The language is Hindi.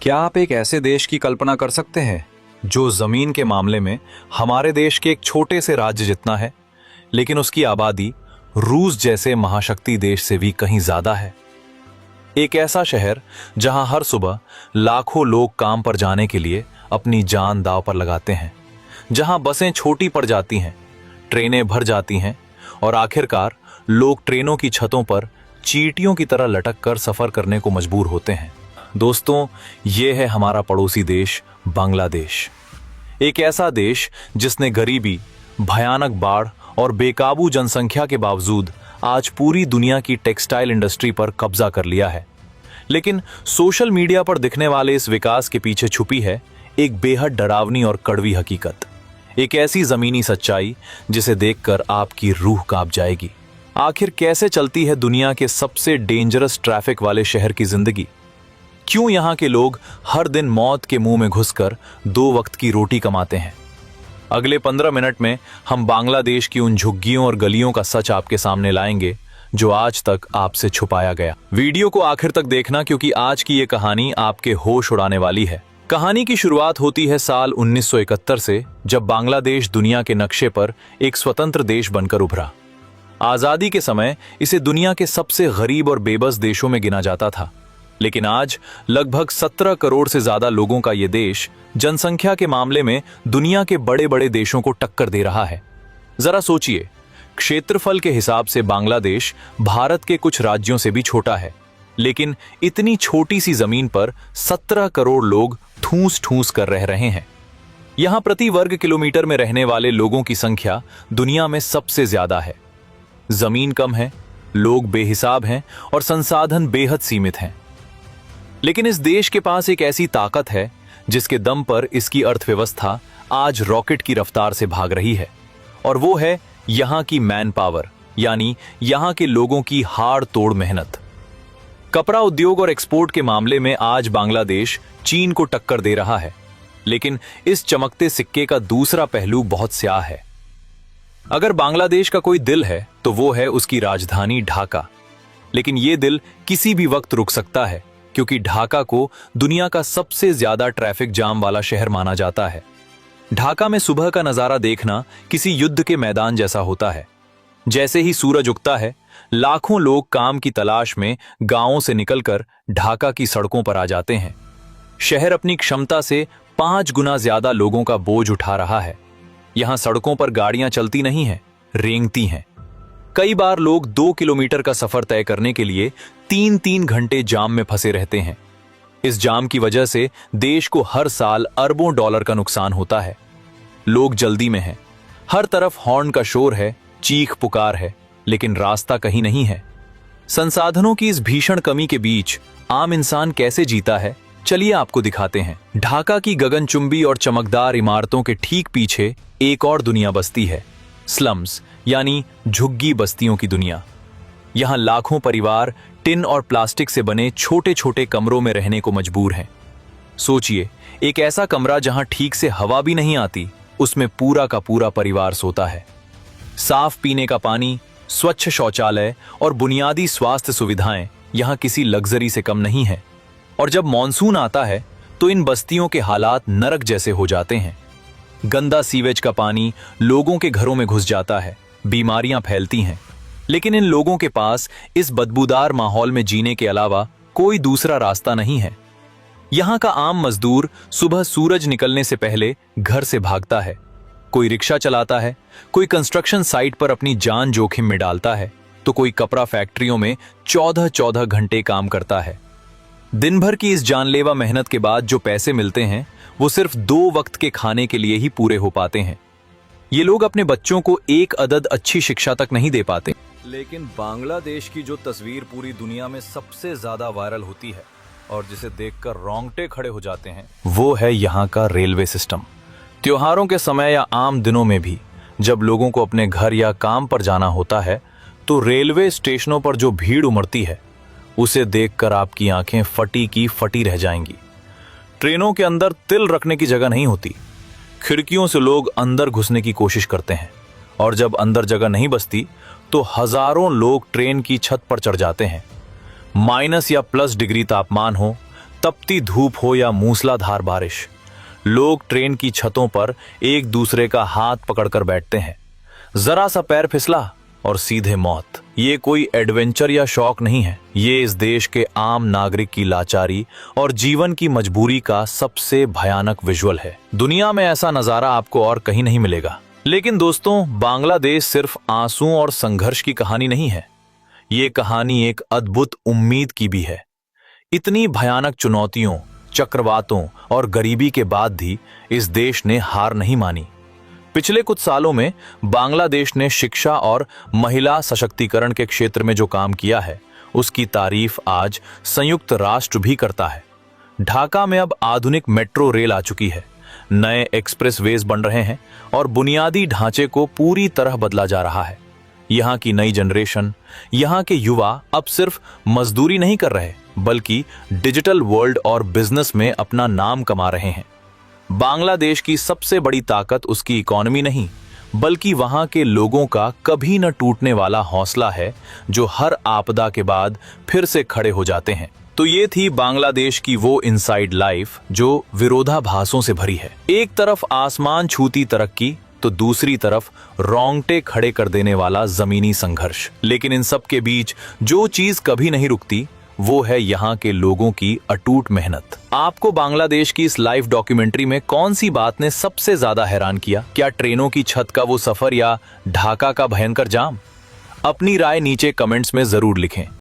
क्या आप एक ऐसे देश की कल्पना कर सकते हैं जो जमीन के मामले में हमारे देश के एक छोटे से राज्य जितना है, लेकिन उसकी आबादी रूस जैसे महाशक्ति देश से भी कहीं ज्यादा है। एक ऐसा शहर जहां हर सुबह लाखों लोग काम पर जाने के लिए अपनी जान दांव पर लगाते हैं, जहां बसें छोटी पड़ जाती हैं, ट्रेनें भर जाती हैं और आखिरकार लोग ट्रेनों की छतों पर चींटियों की तरह लटक कर सफर करने को मजबूर होते हैं। दोस्तों, ये है हमारा पड़ोसी देश बांग्लादेश। एक ऐसा देश जिसने गरीबी, भयानक बाढ़ और बेकाबू जनसंख्या के बावजूद आज पूरी दुनिया की टेक्सटाइल इंडस्ट्री पर कब्जा कर लिया है। लेकिन सोशल मीडिया पर दिखने वाले इस विकास के पीछे छुपी है एक बेहद डरावनी और कड़वी हकीकत, एक ऐसी जमीनी सच्चाई जिसे देखकर आपकी रूह कांप जाएगी। आखिर कैसे चलती है दुनिया के सबसे डेंजरस ट्रैफिक वाले शहर की जिंदगी? क्यों यहां के लोग हर दिन मौत के मुंह में घुसकर 2 वक्त की रोटी कमाते हैं? अगले 15 मिनट में हम बांग्लादेश की उन झुग्गियों और गलियों का सच आपके सामने लाएंगे जो आज तक आपसे छुपाया गया। वीडियो को आखिर तक देखना, क्योंकि आज की ये कहानी आपके होश उड़ाने वाली है। कहानी की शुरुआत होती है साल 1971 से, जब बांग्लादेश दुनिया के नक्शे पर एक स्वतंत्र देश बनकर उभरा। आजादी के समय इसे दुनिया के सबसे गरीब और बेबस देशों में गिना जाता था, लेकिन आज लगभग 17 करोड़ से ज्यादा लोगों का यह देश जनसंख्या के मामले में दुनिया के बड़े बड़े देशों को टक्कर दे रहा है। जरा सोचिए, क्षेत्रफल के हिसाब से बांग्लादेश भारत के कुछ राज्यों से भी छोटा है, लेकिन इतनी छोटी सी जमीन पर 17 करोड़ लोग ठूस ठूस कर रह रहे हैं। यहां प्रति वर्ग किलोमीटर में रहने वाले लोगों की संख्या दुनिया में सबसे ज्यादा है। जमीन कम है, लोग बेहिसाब हैं और संसाधन बेहद सीमित हैं। लेकिन इस देश के पास एक ऐसी ताकत है जिसके दम पर इसकी अर्थव्यवस्था आज रॉकेट की रफ्तार से भाग रही है, और वो है यहां की मैन पावर, यानी यहां के लोगों की हाड़ तोड़ मेहनत। कपड़ा उद्योग और एक्सपोर्ट के मामले में आज बांग्लादेश चीन को टक्कर दे रहा है, लेकिन इस चमकते सिक्के का दूसरा पहलू बहुत स्याह है। अगर बांग्लादेश का कोई दिल है तो वो है उसकी राजधानी ढाका। लेकिन ये दिल किसी भी वक्त रुक सकता है, क्योंकि ढाका को दुनिया का सबसे ज्यादा ट्रैफिक जाम वाला शहर माना जाता है। ढाका में सुबह का नजारा देखना किसी युद्ध के मैदान जैसा होता है। जैसे ही सूरज उगता है, लाखों लोग काम की तलाश में गांवों से निकलकर ढाका की सड़कों पर आ जाते हैं। शहर अपनी क्षमता से 5 गुना ज्यादा लोगों का बोझ उठा रहा है। यहां सड़कों पर गाड़ियां चलती नहीं हैं, रेंगती हैं। कई बार लोग 2 किलोमीटर का सफर तय करने के लिए 3-3 घंटे जाम में फंसे रहते हैं। इस जाम की वजह से देश को हर साल अरबों डॉलर का नुकसान होता है। लोग जल्दी में हैं, हर तरफ हॉर्न का शोर है, चीख पुकार है, लेकिन रास्ता कहीं नहीं है। संसाधनों की इस भीषण कमी के बीच आम इंसान कैसे जीता है, चलिए आपको दिखाते हैं। ढाका की गगनचुंबी और चमकदार इमारतों के ठीक पीछे एक और दुनिया बसती है, स्लम्स, यानी झुग्गी बस्तियों की दुनिया। यहां लाखों परिवार टिन और प्लास्टिक से बने छोटे छोटे कमरों में रहने को मजबूर हैं। सोचिए, एक ऐसा कमरा जहां ठीक से हवा भी नहीं आती, उसमें पूरा का पूरा परिवार सोता है। साफ पीने का पानी, स्वच्छ शौचालय और बुनियादी स्वास्थ्य सुविधाएं यहां किसी लग्जरी से कम नहीं है। और जब मॉनसून आता है तो इन बस्तियों के हालात नरक जैसे हो जाते हैं। गंदा सीवेज का पानी लोगों के घरों में घुस जाता है, बीमारियां फैलती हैं। लेकिन इन लोगों के पास इस बदबूदार माहौल में जीने के अलावा कोई दूसरा रास्ता नहीं है। यहां का आम मजदूर सुबह सूरज निकलने से पहले घर से भागता है। कोई रिक्शा चलाता है, कोई कंस्ट्रक्शन साइट पर अपनी जान जोखिम में डालता है, तो कोई कपड़ा फैक्ट्रियों में 14-14 घंटे काम करता है। दिन भर की इस जानलेवा मेहनत के बाद जो पैसे मिलते हैं, वो सिर्फ 2 वक्त के खाने के लिए ही पूरे हो पाते हैं। ये लोग अपने बच्चों को एक अदद अच्छी शिक्षा तक नहीं दे पाते। लेकिन बांग्लादेश की जो तस्वीर पूरी दुनिया में सबसे ज्यादा वायरल होती है और जिसे देखकर रोंगटे खड़े हो जाते हैं, वो है यहाँ का रेलवे सिस्टम। त्योहारों के समय या आम दिनों में भी जब लोगों को अपने घर या काम पर जाना होता है, तो रेलवे स्टेशनों पर जो भीड़ उमड़ती है, उसे देखकर आपकी आंखें फटी की फटी रह जाएंगी। ट्रेनों के अंदर तिल रखने की जगह नहीं होती। खिड़कियों से लोग अंदर घुसने की कोशिश करते हैं, और जब अंदर जगह नहीं बचती तो हजारों लोग ट्रेन की छत पर चढ़ जाते हैं। माइनस या प्लस डिग्री तापमान हो, तपती धूप हो या मूसलाधार बारिश, लोग ट्रेन की छतों पर एक दूसरे का हाथ पकड़कर बैठते हैं। जरा सा पैर फिसला और सीधे मौत। ये कोई एडवेंचर या शौक नहीं है, ये इस देश के आम नागरिक की लाचारी और जीवन की मजबूरी का सबसे भयानक विजुअल है। दुनिया में ऐसा नजारा आपको और कहीं नहीं मिलेगा। लेकिन दोस्तों, बांग्लादेश सिर्फ आंसू और संघर्ष की कहानी नहीं है, ये कहानी एक अद्भुत उम्मीद की भी है। इतनी भयानक चुनौतियों, चक्रवातों और गरीबी के बाद भी इस देश ने हार नहीं मानी। पिछले कुछ सालों में बांग्लादेश ने शिक्षा और महिला सशक्तिकरण के क्षेत्र में जो काम किया है, उसकी तारीफ आज संयुक्त राष्ट्र भी करता है। ढाका में अब आधुनिक मेट्रो रेल आ चुकी है, नए एक्सप्रेसवेज बन रहे हैं और बुनियादी ढांचे को पूरी तरह बदला जा रहा है। यहाँ की नई जनरेशन, यहाँ के युवा अब सिर्फ मजदूरी नहीं कर रहे, बल्कि डिजिटल वर्ल्ड और बिजनेस में अपना नाम कमा रहे हैं। बांग्लादेश की सबसे बड़ी ताकत उसकी इकोनॉमी नहीं, बल्कि वहां के लोगों का कभी न टूटने वाला हौसला है, जो हर आपदा के बाद फिर से खड़े हो जाते हैं। तो ये थी बांग्लादेश की वो इनसाइड लाइफ जो विरोधाभासों से भरी है। एक तरफ आसमान छूती तरक्की, तो दूसरी तरफ रोंगटे खड़े कर देने वाला जमीनी संघर्ष। लेकिन इन सब के बीच जो चीज कभी नहीं रुकती, वो है यहाँ के लोगों की अटूट मेहनत। आपको बांग्लादेश की इस लाइव डॉक्यूमेंट्री में कौन सी बात ने सबसे ज्यादा हैरान किया? क्या ट्रेनों की छत का वो सफर या ढाका का भयंकर जाम? अपनी राय नीचे कमेंट्स में जरूर लिखें।